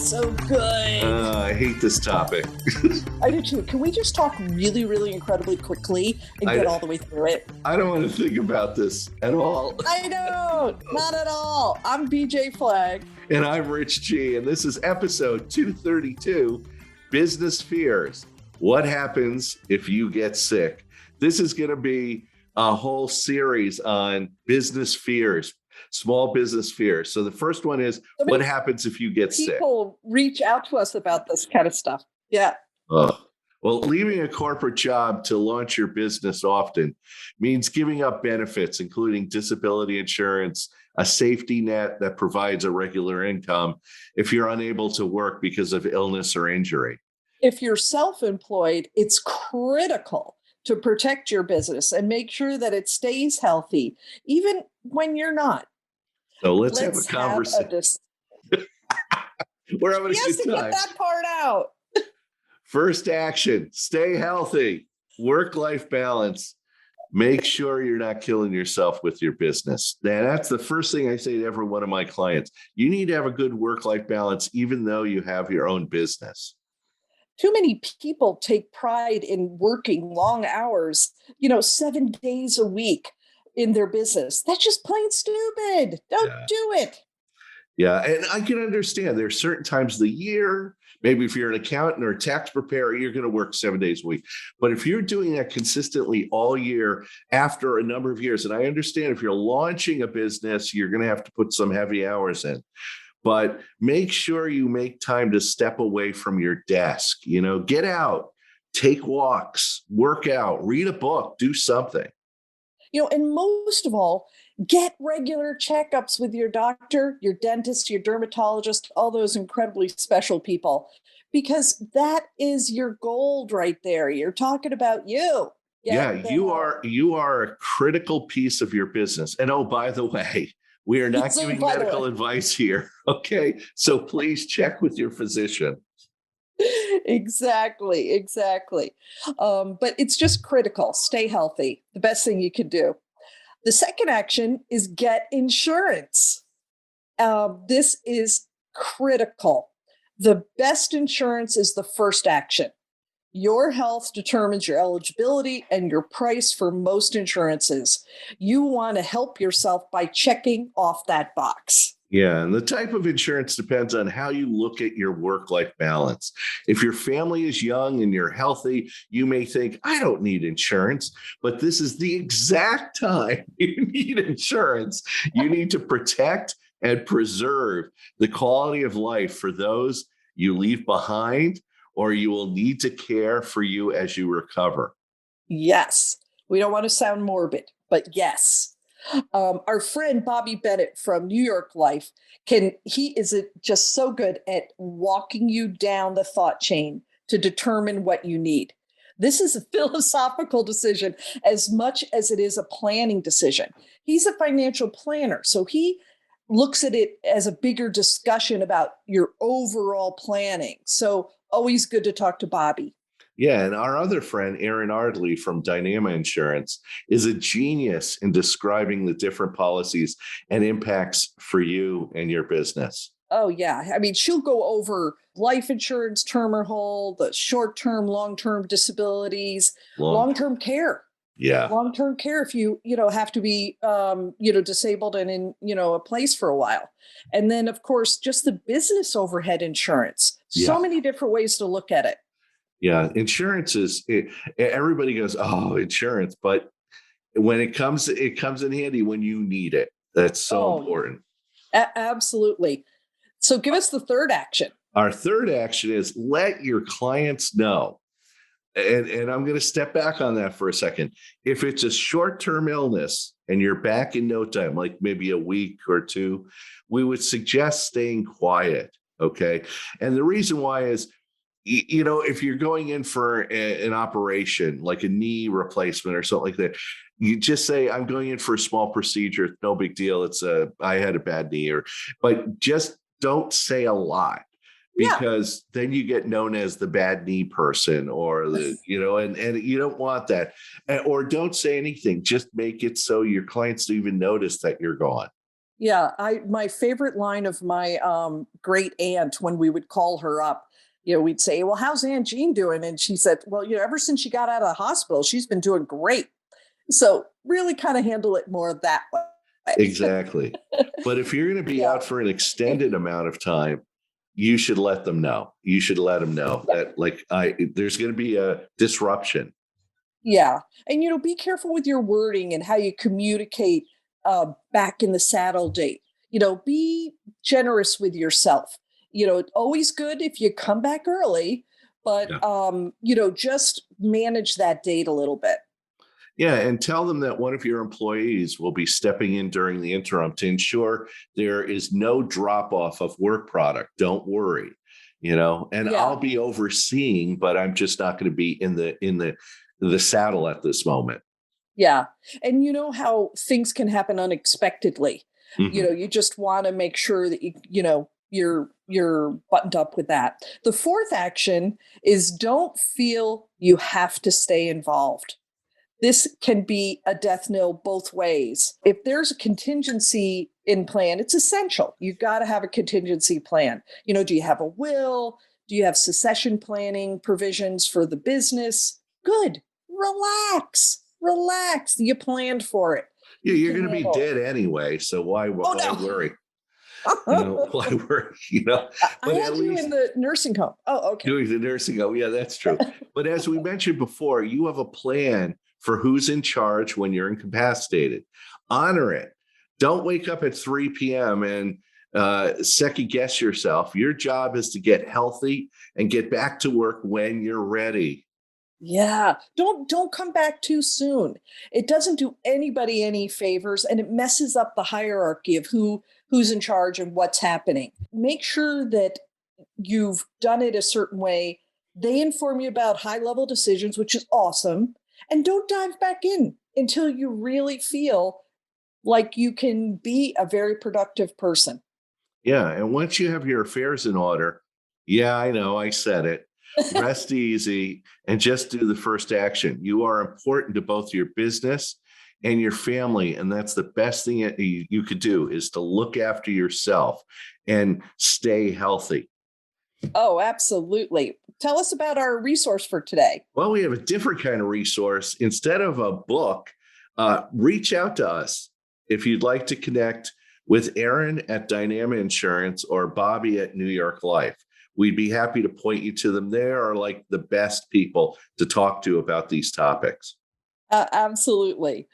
so good. I hate this topic. I do too. Can we just talk really, really incredibly quickly and get all the way through it? I don't want to think about this at all. I know, not at all. I'm BJ Flagg. And I'm Rich G. And this is episode 232, Business Fears. What happens if you get sick? This is going to be a whole series on business fears, small business fears. So the first one is, what happens if you get sick? People reach out to us about this kind of stuff. Yeah. Well, leaving a corporate job to launch your business often means giving up benefits, including disability insurance, a safety net that provides a regular income if you're unable to work because of illness or injury. If you're self-employed, it's critical to protect your business and make sure that it stays healthy, even when you're not. So let's have a conversation. We're having a good time. Get that part out. First action, stay healthy, work-life balance. Make sure you're not killing yourself with your business. Now, that's the first thing I say to every one of my clients. You need to have a good work-life balance, even though you have your own business. Too many people take pride in working long hours, 7 days a week in their business. That's just plain stupid. Don't do it. Yeah, and I can understand there's certain times of the year, maybe if you're an accountant or a tax preparer, you're going to work 7 days a week. But if you're doing that consistently all year after a number of years, and I understand if you're launching a business, you're going to have to put some heavy hours in. But make sure you make time to step away from your desk, get out, take walks, work out, read a book, do something. And most of all, get regular checkups with your doctor, your dentist, your dermatologist, all those incredibly special people, because that is your gold right there. You're talking about you. You are a critical piece of your business. And oh, by the way, we are not giving medical advice here. Okay. So please check with your physician. Exactly. But it's just critical. Stay healthy. The best thing you can do. The second action is get insurance. This is critical. The best insurance is the first action. Your health determines your eligibility and your price for most insurances. You want to help yourself by checking off that box. Yeah, and the type of insurance depends on how you look at your work-life balance. If your family is young and you're healthy, you may think, I don't need insurance, but this is the exact time you need insurance. You need to protect and preserve the quality of life for those you leave behind, or you will need to care for you as you recover. Yes. We don't want to sound morbid, but yes. Our friend Bobby Bennett from New York Life he is just so good at walking you down the thought chain to determine what you need. This is a philosophical decision as much as it is a planning decision. He's a financial planner, so he looks at it as a bigger discussion about your overall planning. So always good to talk to Bobby. Yeah, and our other friend, Aaron Ardley from Dynama Insurance, is a genius in describing the different policies and impacts for you and your business. Oh, yeah. I mean, she'll go over life insurance, term or whole, the short-term, long-term disabilities, long-term care. Yeah. Long-term care if you have to be, disabled and in, a place for a while. And then, of course, just the business overhead insurance. So many different ways to look at it. Yeah, insurance everybody goes, oh, insurance. But when it comes in handy when you need it. That's so important. Absolutely. So give us the third action. Our third action is let your clients know. And I'm going to step back on that for a second. If it's a short-term illness and you're back in no time, like maybe a week or two, we would suggest staying quiet. Okay. And the reason why is, if you're going in for an operation, like a knee replacement or something like that, you just say, I'm going in for a small procedure. It's no big deal. I had a bad knee but just don't say a lot. Because then you get known as the bad knee person or and you don't want that. Or don't say anything. Just make it so your clients don't even notice that you're gone. Yeah, I my favorite line of my great aunt when we would call her up, we'd say, "Well, how's Aunt Jean doing?" And she said, "Well, ever since she got out of the hospital, she's been doing great." So really kind of handle it more that way. Exactly. But if you're going to be Yeah. out for an extended amount of time, you should let them know. You should let them know Yeah. that there's going to be a disruption. Yeah. And be careful with your wording and how you communicate back in the saddle date. Be generous with yourself. Always good if you come back early, but Yeah. just manage that date a little bit. Yeah, and tell them that one of your employees will be stepping in during the interim to ensure there is no drop off of work product. Don't worry, and Yeah. I'll be overseeing, but I'm just not going to be in the saddle at this moment. Yeah. And you know how things can happen unexpectedly. Mhm. You just want to make sure that you're buttoned up with that. The fourth action is don't feel you have to stay involved. This can be a death knell both ways. If there's a contingency in plan, it's essential. You've got to have a contingency plan. Do you have a will? Do you have succession planning provisions for the business? Good. Relax. Relax. You planned for it. Yeah, You you're can going to be handle it. dead anyway, so why Oh why no. worry? Why worry? I But at had you least in the nursing home. Oh, okay. doing the nursing home. Yeah, that's true. But as we mentioned before, you have a plan for who's in charge when you're incapacitated. Honor it. Don't wake up at 3 p.m. and second guess yourself. Your job is to get healthy and get back to work when you're ready. Yeah, don't come back too soon. It doesn't do anybody any favors and it messes up the hierarchy of who's in charge and what's happening. Make sure that you've done it a certain way. They inform you about high-level decisions, which is awesome, and don't dive back in until you really feel like you can be a very productive person. Yeah. And once you have your affairs in order, yeah, I know, I said it. Rest easy and just do the first action. You are important to both your business and your family. And that's the best thing that you could do is to look after yourself and stay healthy. Oh, absolutely. Tell us about our resource for today. Well, we have a different kind of resource. Instead of a book, reach out to us if you'd like to connect with Aaron at Dynama Insurance or Bobby at New York Life. We'd be happy to point you to them. They are like the best people to talk to about these topics. Absolutely.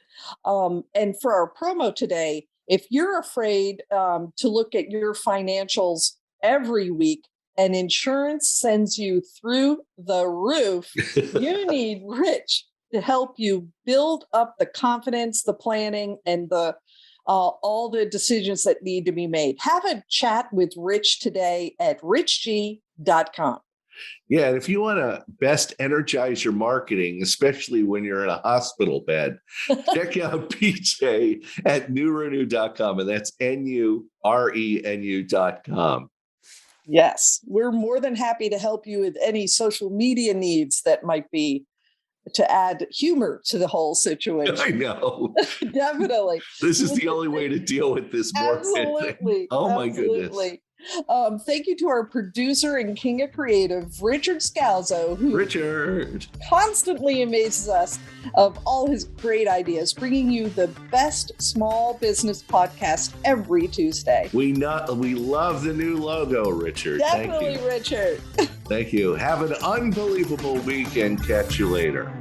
And for our promo today, if you're afraid to look at your financials every week and insurance sends you through the roof, you need Rich to help you build up the confidence, the planning, and the all the decisions that need to be made. Have a chat with Rich today at richg.com. Yeah, and if you want to best energize your marketing, especially when you're in a hospital bed, check out PJ at nurenu.com, and that's NURENU.com. Yes, we're more than happy to help you with any social media needs that might be to add humor to the whole I situation. know. Definitely. This is the only way to deal with this morbid thing. Absolutely. Oh my goodness. Absolutely. Thank you to our producer and king of creative, Richard Scalzo, who Richard. constantly amazes us of all his great ideas, bringing you the best small business podcast every Tuesday. We love the new logo, Richard. Definitely, Thank you. Richard. Thank you. Have an unbelievable week and catch you later.